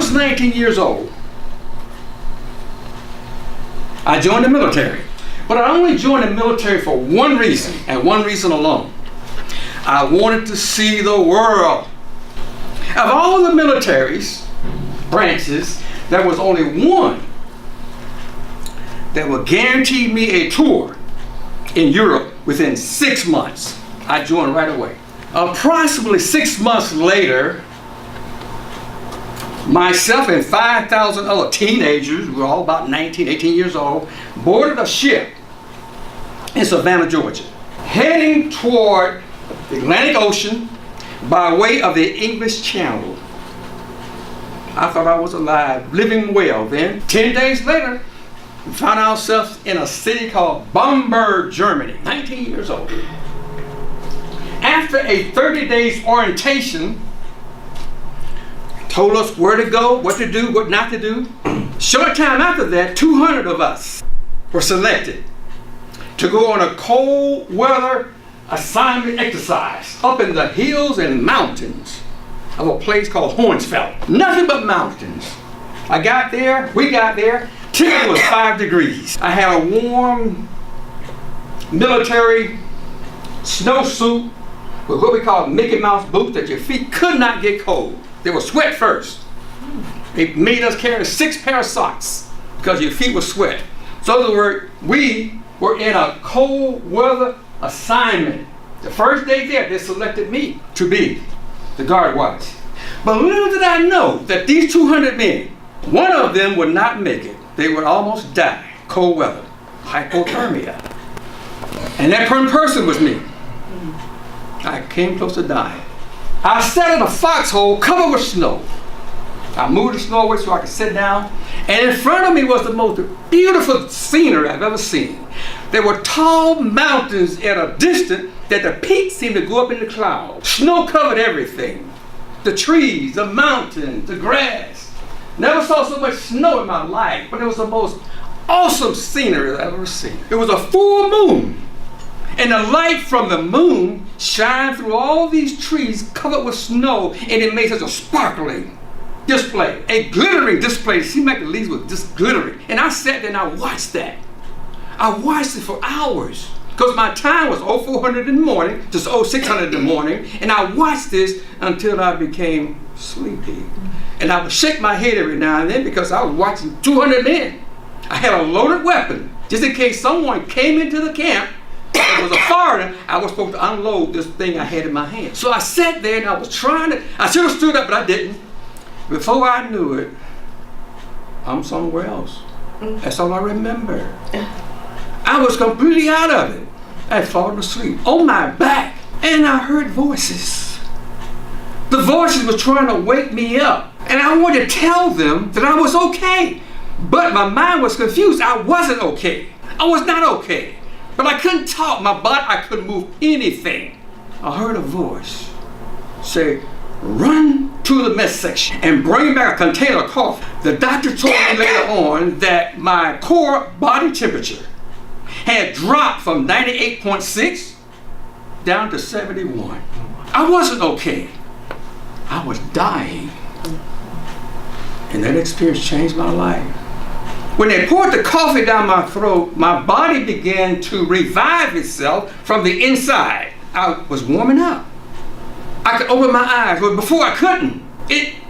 was 19 years old, I joined the military. But I only joined the military for one reason, and one reason alone. I wanted to see the world. Of all the militaries, branches, there was only one that would guarantee me a tour in Europe within 6 months. I joined right away. Approximately 6 months later, myself and 5,000 other teenagers, we were all about 19, 18 years old, boarded a ship in Savannah, Georgia, heading toward the Atlantic Ocean by way of the English Channel. I thought I was alive, living well then. 10 days later, we found ourselves in a city called Bamberg, Germany, 19 years old. After a 30 days orientation, told us where to go, what to do, what not to do. Short time after that, 200 of us were selected to go on a cold weather assignment exercise up in the hills and mountains of a place called Hornsfeld. Nothing but mountains. We got there, temperature was 5 degrees. I had a warm military snowsuit with what we call Mickey Mouse boots that your feet could not get cold. They were sweat first. They made us carry 6 pair of socks because your feet were sweat. So in other words, we were in a cold weather assignment. The first day there, they selected me to be the guard watch. But little did I know that these 200 men, one of them would not make it. They would almost die. Cold weather, hypothermia. And that person was me. I came close to dying. I sat in a foxhole covered with snow. I moved the snow away so I could sit down. And in front of me was the most beautiful scenery I've ever seen. There were tall mountains at a distance that the peaks seemed to go up in the clouds. Snow covered everything. The trees, the mountains, the grass. Never saw so much snow in my life, but it was the most awesome scenery I've ever seen. It was a full moon. And the light from the moon shined through all these trees covered with snow, and it made such a sparkling display, a glittering display. It seemed like the leaves were just glittering. And I sat there and I watched that. I watched it for hours because my time was 0400 in the morning to 0600 in the morning, and I watched this until I became sleepy. And I would shake my head every now and then because I was watching 200 men. I had a loaded weapon just in case someone came into the camp. It was a foreigner. I was supposed to unload this thing I had in my hand. So I sat there and I was trying to, I should have stood up, but I didn't. Before I knew it, I'm somewhere else. That's all I remember. I was completely out of it. I had fallen asleep on my back, and I heard voices. The voices were trying to wake me up, and I wanted to tell them that I was okay. But my mind was confused. I wasn't okay. I was not okay. But I couldn't talk, my body, I couldn't move anything. I heard a voice say, run to the mess section and bring back a container of coffee. The doctor told me later on that my core body temperature had dropped from 98.6 down to 71. I wasn't okay. I was dying. And that experience changed my life. When they poured the coffee down my throat, my body began to revive itself from the inside. I was warming up. I could open my eyes, but before I couldn't.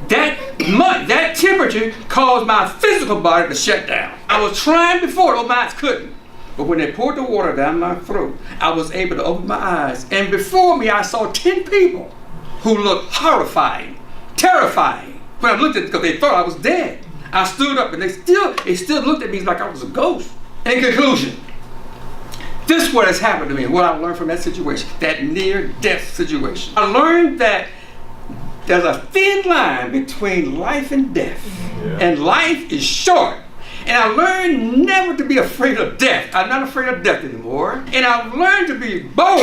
That temperature caused my physical body to shut down. I was trying before, but my eyes couldn't. But when they poured the water down my throat, I was able to open my eyes. And before me, I saw 10 people who looked horrifying, terrifying. When I looked at them, because they thought I was dead. I stood up and they still looked at me like I was a ghost. In conclusion, this is what has happened to me and what I learned from that situation, that near-death situation. I learned that there's a thin line between life and death. Yeah. And life is short. And I learned never to be afraid of death. I'm not afraid of death anymore. And I learned to be bold.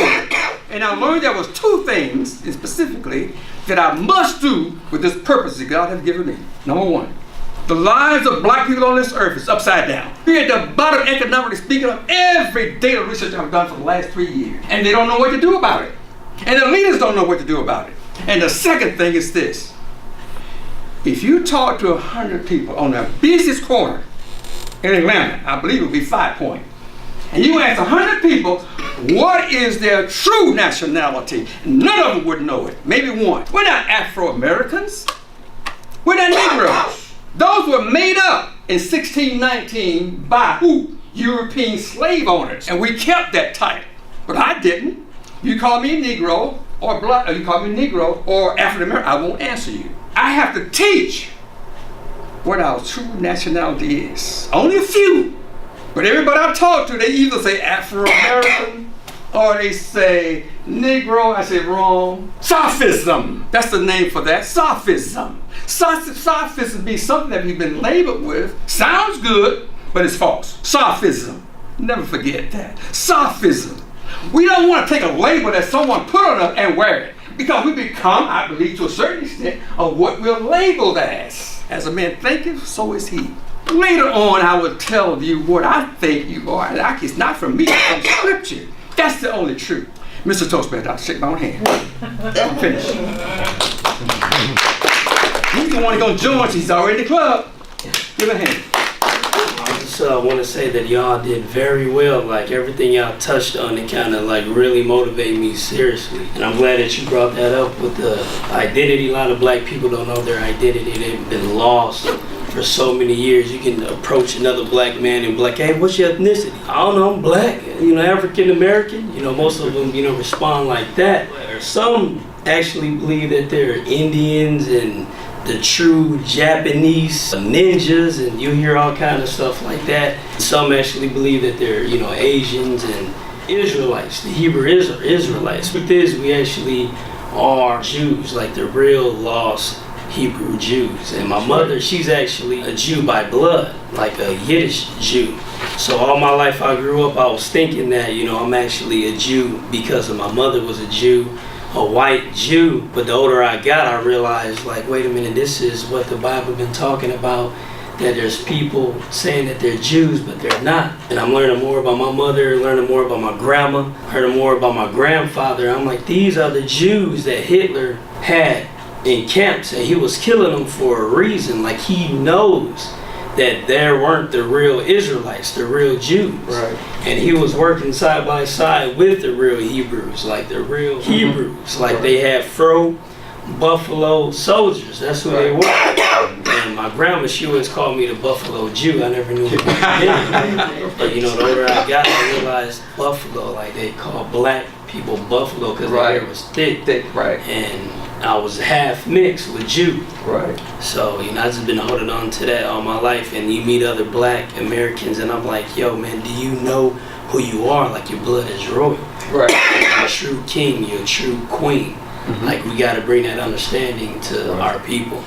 And I learned there was 2 things specifically that I must do with this purpose that God has given me. Number 1. The lives of black people on this earth is upside down. We're at the bottom economically speaking of every data research I've done for the last 3 years. And they don't know what to do about it. And the leaders don't know what to do about it. And the second thing is this. If you talk to 100 people on the busiest corner in Atlanta, I believe it would be 5 Point, and you ask 100 people what is their true nationality, none of them would know it. Maybe one. We're not Afro-Americans. We're not Negroes. Those were made up in 1619 by who? European slave owners. And we kept that title. But I didn't. You call me Negro or black, or you call me Negro or African American, I won't answer you. I have to teach what our true nationality is. Only a few. But everybody I talk to, they either say Afro-American or they say Negro. I say wrong. Sophism. That's the name for that. Sophism. Sophism be something that we've been labeled with. Sounds good, but it's false. Sophism. Never forget that. Sophism. We don't want to take a label that someone put on us and wear it. Because we become, I believe, to a certain extent, of what we're labeled as. As a man thinketh, so is he. Later on, I will tell you what I think you are. And it's not from me, it's from Scripture. That's the only truth. Mr. Toastmaster, I'll shake my own hand. I'm finished. He's the one going to join. He's already in the club. Give a hand. I just want to say that y'all did very well. Like everything y'all touched on, it kind of like really motivated me seriously. And I'm glad that you brought that up with the identity. A lot of black people don't know their identity. They've been lost for so many years. You can approach another black man and be like, hey, what's your ethnicity? I don't know, I'm black, African American. Most of them, respond like that. Or some actually believe that they're Indians and the true Japanese ninjas, and you hear all kind of stuff like that. Some actually believe that they're, Asians and Israelites, the Hebrew Israelites. Truth is, we actually are Jews, like the real lost Hebrew Jews. And my mother, she's actually a Jew by blood, like a Yiddish Jew. So all my life I grew up, I was thinking that, I'm actually a Jew because of my mother was a Jew, a white Jew. But the older I got, I realized, like, wait a minute, this is what the Bible been talking about, that there's people saying that they're Jews, but they're not. And I'm learning more about my mother, learning more about my grandma, learning more about my grandfather. I'm like, these are the Jews that Hitler had in camps, and he was killing them for a reason. Like, he knows that there weren't the real Israelites, the real Jews. Right. And he was working side by side with the real Hebrews, like the real Hebrews. Like they had Buffalo soldiers. That's who they were. And my grandma, she always called me the Buffalo Jew. I never knew what it meant. But the older I got, I realized Buffalo, like they call black people Buffalo because their hair was thick. Right. And I was half mixed with Jew. Right. So, I've just been holding on to that all my life. And you meet other black Americans and I'm like, yo, man, do you know who you are? Like your blood is royal. Right. You're a true king, you're a true queen. Mm-hmm. Like we got to bring that understanding to our people.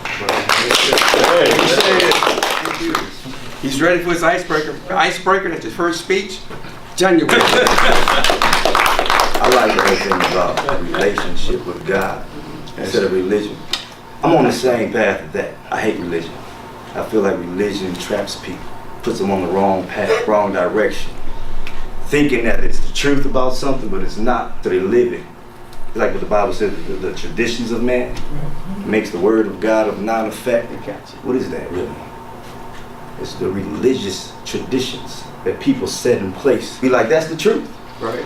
He's ready for his icebreaker. Icebreaker, that's his first speech. January. I like the whole thing about relationship with God instead of religion. I'm on the same path as that. I hate religion. I feel like religion traps people, puts them on the wrong path, wrong direction, thinking that it's the truth about something, but it's not, so they live it. It's like what the Bible says, the traditions of man makes the word of God of non-effect. What is that really? It's the religious traditions that people set in place. Be like, that's the truth. Right.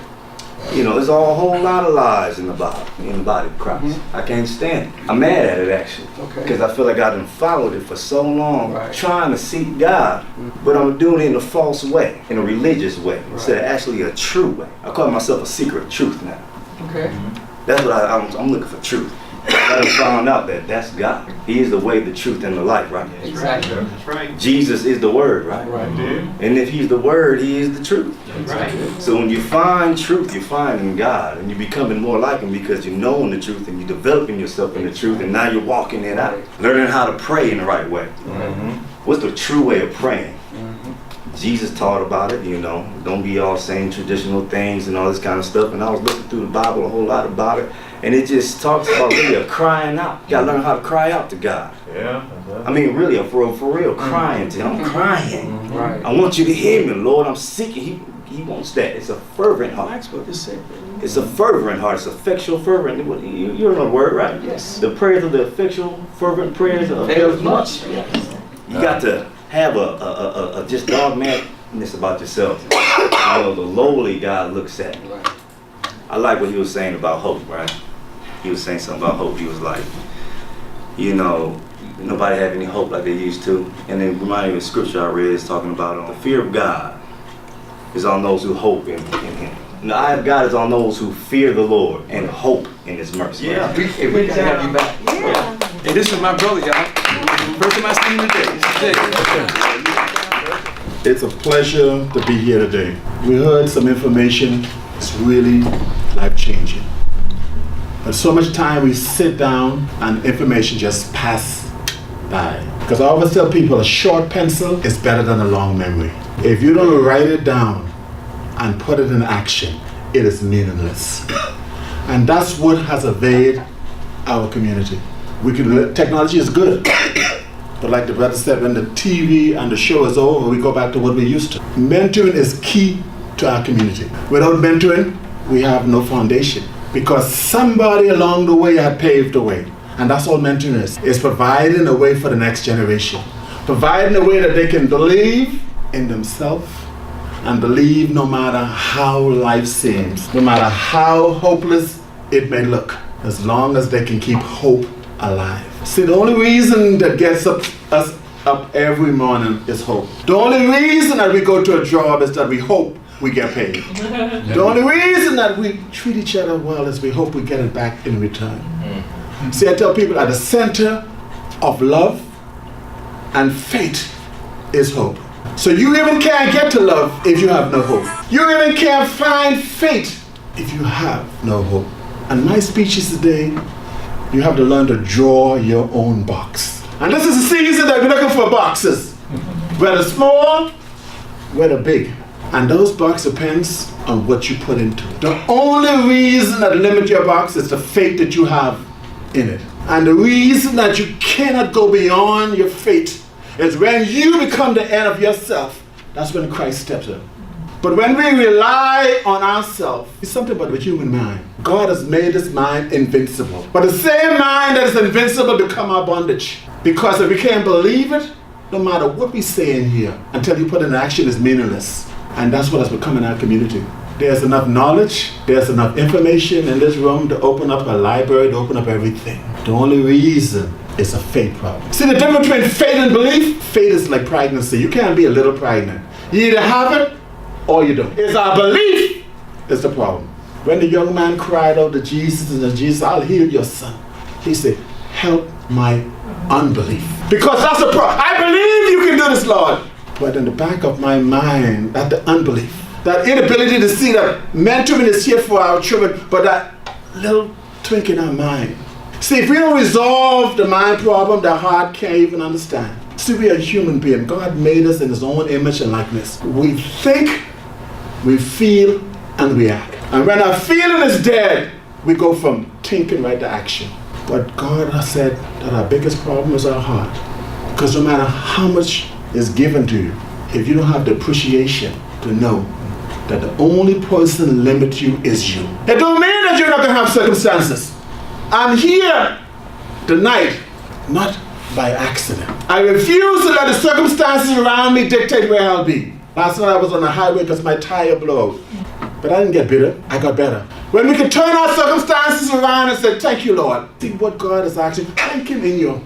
There's a whole lot of lies in the body of Christ. Mm-hmm. I can't stand it. I'm mad at it actually. Okay. Because I feel like I've followed it for so long, trying to seek God, but I'm doing it in a false way, in a religious way, instead of actually a true way. I call myself a seeker of truth now. Okay. Mm-hmm. That's what I'm looking for, truth. I found out that that's God. He is the way, the truth, and the life, right? Exactly. That's right. Jesus is the word, right? Right. And if he's the word, he is the truth. Right. So when you find truth, you find in God, and you're becoming more like him because you're knowing the truth and you're developing yourself in the truth, and now you're walking it out, learning how to pray in the right way. Mm-hmm. What's the true way of praying? Mm-hmm. Jesus taught about it, don't be all saying traditional things and all this kind of stuff. And I was looking through the Bible a whole lot about it. And it just talks about really a crying out. You gotta learn how to cry out to God. Yeah. I mean, really, for real, crying to him. I'm crying. Right. I want you to hear me, Lord. I'm seeking. He He wants that. It's a fervent heart. That's what it said. It's a fervent heart. It's effectual, fervent. You know the word, right? Yes. The prayers of the effectual, fervent prayers of Availeth much. You got to have a just dogmaticness about yourself. You know, the lowly God looks at. Right. I like what he was saying about hope, right? He was saying something about hope. He was like, you know, nobody have any hope like they used to. And then reminding me of the scripture I read is talking about the fear of God is on those who hope in him. And the eye of God is on those who fear the Lord and hope in his mercy. Yeah, we can have you back. Yeah. And this is my brother, y'all. First time I see him today. It's a pleasure to be here today. We heard some information. It's really life-changing. But so much time we sit down and information just pass by. Because I always tell people a short pencil is better than a long memory. If you don't write it down and put it in action, it is meaningless. And that's what has evaded our community. Technology is good. But like the brother said, when the TV and the show is over, we go back to what we used to. Mentoring is key to our community. Without mentoring, we have no foundation. Because somebody along the way had paved the way. And that's all mentoring is providing a way for the next generation. Providing a way that they can believe in themselves and believe no matter how life seems, no matter how hopeless it may look, as long as they can keep hope alive. See, the only reason that gets us up every morning is hope. The only reason that we go to a job is that we hope we get paid. The only reason that we treat each other well is we hope we get it back in return. See, I tell people at the center of love and faith is hope. So you even can't get to love if you have no hope. You even can't find faith if you have no hope. And my speech is today, you have to learn to draw your own box. And this is the season that we're looking for boxes. Whether small, whether big. And those boxes depends on what you put into it. The only reason that limits your box is the faith that you have in it. And the reason that you cannot go beyond your faith is when you become the end of yourself. That's when Christ steps in. But when we rely on ourselves, it's something about the human mind. God has made this mind invincible. But the same mind that is invincible become our bondage. Because if we can't believe it, no matter what we say in here, until you put it in action, is meaningless. And that's what has become in our community. There's enough knowledge, there's enough information in this room to open up a library, to open up everything. The only reason is a faith problem. See the difference between faith and belief? Faith is like pregnancy. You can't be a little pregnant. You either have it or you don't. It's our belief is the problem. When the young man cried out to Jesus and said, Jesus, I'll heal your son. He said, help my unbelief. Because that's the problem. I believe you can do this, Lord. But in the back of my mind, that the unbelief, that inability to see that mentoring is here for our children, but that little twink in our mind. See, if we don't resolve the mind problem, the heart can't even understand. See, we are human beings. God made us in his own image and likeness. We think, we feel, and we act. And when our feeling is dead, we go from thinking right to action. But God has said that our biggest problem is our heart. Because no matter how much is given to you, if you don't have the appreciation to know that the only person limit you is you. It don't mean that you're not going to have circumstances. I'm here tonight, not by accident. I refuse to let the circumstances around me dictate where I'll be. Last night I was on the highway because my tire blew out. But I didn't get bitter, I got better. When we can turn our circumstances around and say, thank you, Lord. See what God is asking. Thank him in your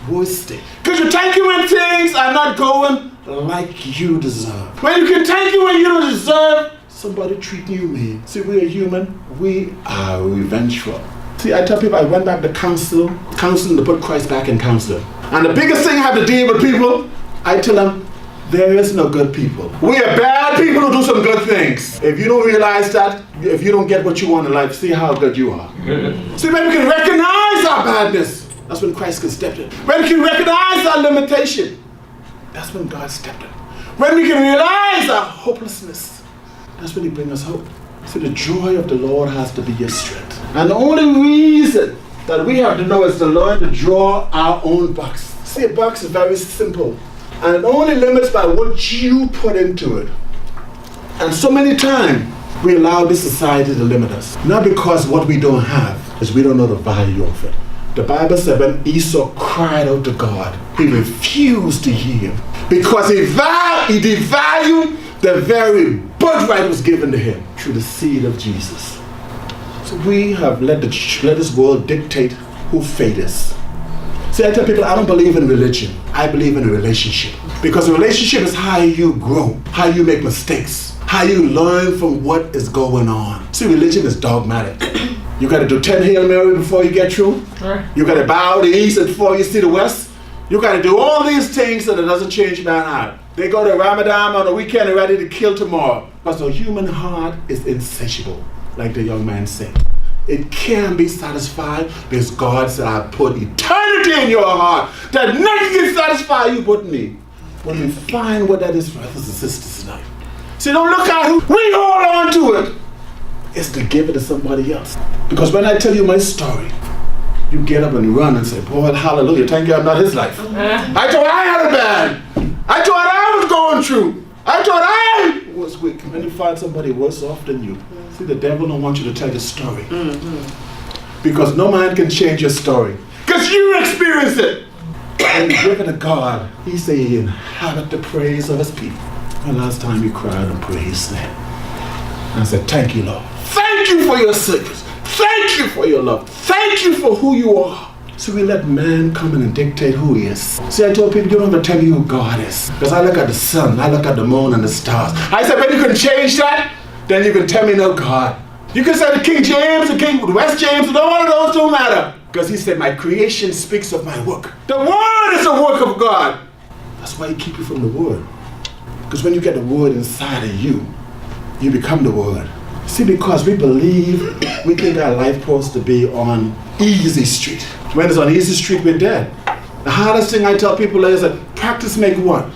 voice state. Because you thank him when things are not going like you deserve. When you can thank him when you don't deserve somebody treating you mean. See, we are human. We are revengeful. See, I tell people I went back to counseling to put Christ back in counseling. And the biggest thing I have to deal with people, I tell them, there is no good people. We are bad people who do some good things. If you don't realize that, if you don't get what you want in life, see how good you are. See, when we can recognize our badness, that's when Christ can step in. When we can recognize our limitation, that's when God stepped in. When we can realize our hopelessness, that's when he brings us hope. See, the joy of the Lord has to be your strength. And the only reason that we have to know is to learn to draw our own box. See, a box is very simple. And it only limits by what you put into it. And so many times, we allow this society to limit us. Not because what we don't have is we don't know the value of it. The Bible said when Esau cried out to God, he refused to hear him because he devalued the very birthright was given to him through the seed of Jesus. So we have let this world dictate who fate is. See, I tell people I don't believe in religion. I believe in a relationship. Because a relationship is how you grow, how you make mistakes, how you learn from what is going on. See, religion is dogmatic. You got to do 10 Hail Mary before you get through. You got to bow the east before you see the west. You got to do all these things and it doesn't change man's heart. They go to Ramadan on the weekend and ready to kill tomorrow. Because the human heart is insatiable, like the young man said. It can be satisfied because God said, I put eternity in your heart that nothing can satisfy you but me. When we find what that is, brothers and sisters tonight. See, don't look at who we hold on to it. It's to give it to somebody else. Because when I tell you my story, you get up and run and say, boy, hallelujah, thank you I'm not his life. I thought I had it bad. I thought I was going through. I thought I was weak. When you find somebody worse off than you, see, the devil don't want you to tell your story. Because no man can change your story. Because you experience it. When you give it to God, he say he inhabit the praise of his people. The last time you cried and praised him. And I said, thank you, Lord. Thank you for your service. Thank you for your love. Thank you for who you are. So we let man come in and dictate who he is. See, I told people, you don't have to tell me who God is. Because I look at the sun, I look at the moon and the stars. I said, when you can change that, then you can tell me no God. You can say the King James, the King West James, all of those don't matter. Because he said, my creation speaks of my work. The word is a work of God. That's why he keep you from the word. Because when you get the word inside of you, you become the word. See, because we believe, we think our life is supposed to be on easy street. When it's on easy street, we're dead. The hardest thing I tell people is that practice make what?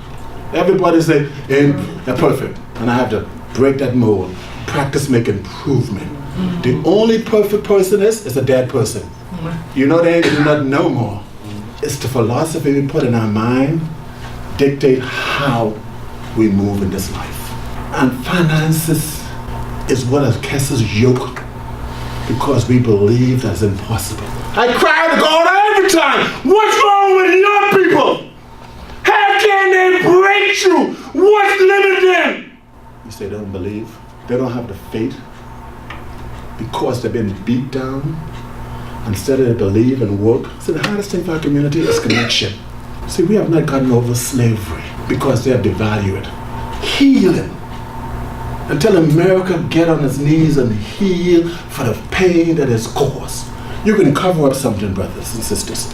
Everybody say, perfect. And I have to break that mold. Practice make improvement. The only perfect person is a dead person. You know they do not know more. It's the philosophy we put in our mind dictate how we move in this life. And finances is what has cast us yoke because we believe that's impossible. I cry to God every time, what's wrong with young people? How can they break through? What's limiting them? You say they don't believe, they don't have the faith because they've been beat down. Instead of they believe and work. So the hardest thing for our community is connection. See, we have not gotten over slavery because they have devalued it. Healing. Until America get on its knees and heal for the pain that is caused. You can cover up something, brothers and sisters.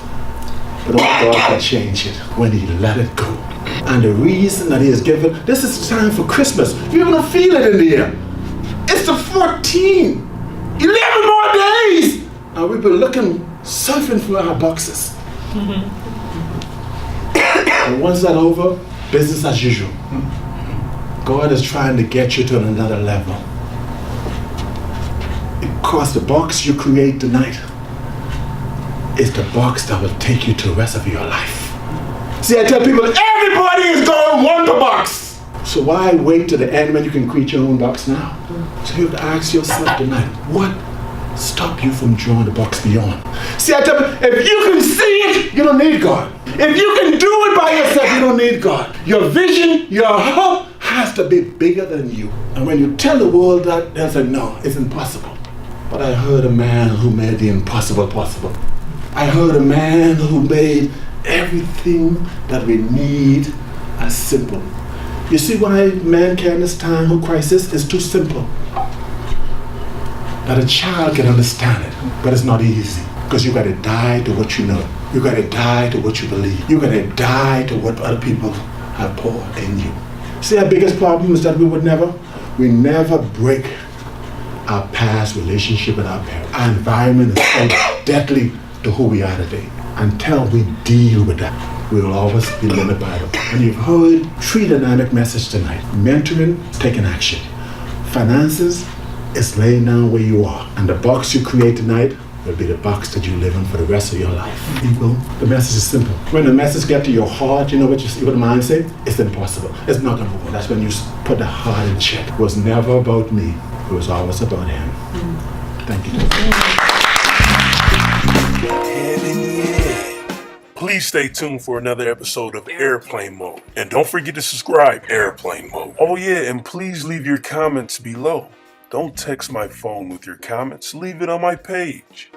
But only God can change it when he let it go. And the reason that he has given, this is the time for Christmas. You're going to feel it in the air. It's the 14. 11 more days. And we've been looking, surfing through our boxes. And once that's over, business as usual. God is trying to get you to another level. Because the box you create tonight is the box that will take you to the rest of your life. See, I tell people, everybody is going one per box. So why wait to the end when you can create your own box now? So you have to ask yourself tonight, what stop you from drawing the box beyond? See, I tell you, if you can see it, you don't need God. If you can do it by yourself, you don't need God. Your vision, your hope has to be bigger than you. And when you tell the world that, they'll say, no, it's impossible. But I heard a man who made the impossible possible. I heard a man who made everything that we need as simple. You see why mankind in this time who crisis is too simple? That a child can understand it, but it's not easy. Because you got to die to what you know. You got to die to what you believe. You got to die to what other people have poured in you. See, our biggest problem is that we never break our past relationship with our parents. Our environment is so deadly to who we are today. Until we deal with that, we will always be limited by them. And you've heard 3 dynamic messages tonight. Mentoring, taking action. Finances, is laying down where you are. And the box you create tonight will be the box that you live in for the rest of your life. People, the message is simple. When the message gets to your heart, you know what the mind say? It's impossible. It's not going to work. That's when you put the heart in check. It was never about me. It was always about him. Thank you. Please stay tuned for another episode of Airplane Mode. And don't forget to subscribe, Airplane Mode. Oh yeah, and please leave your comments below. Don't text my phone with your comments. Leave it on my page.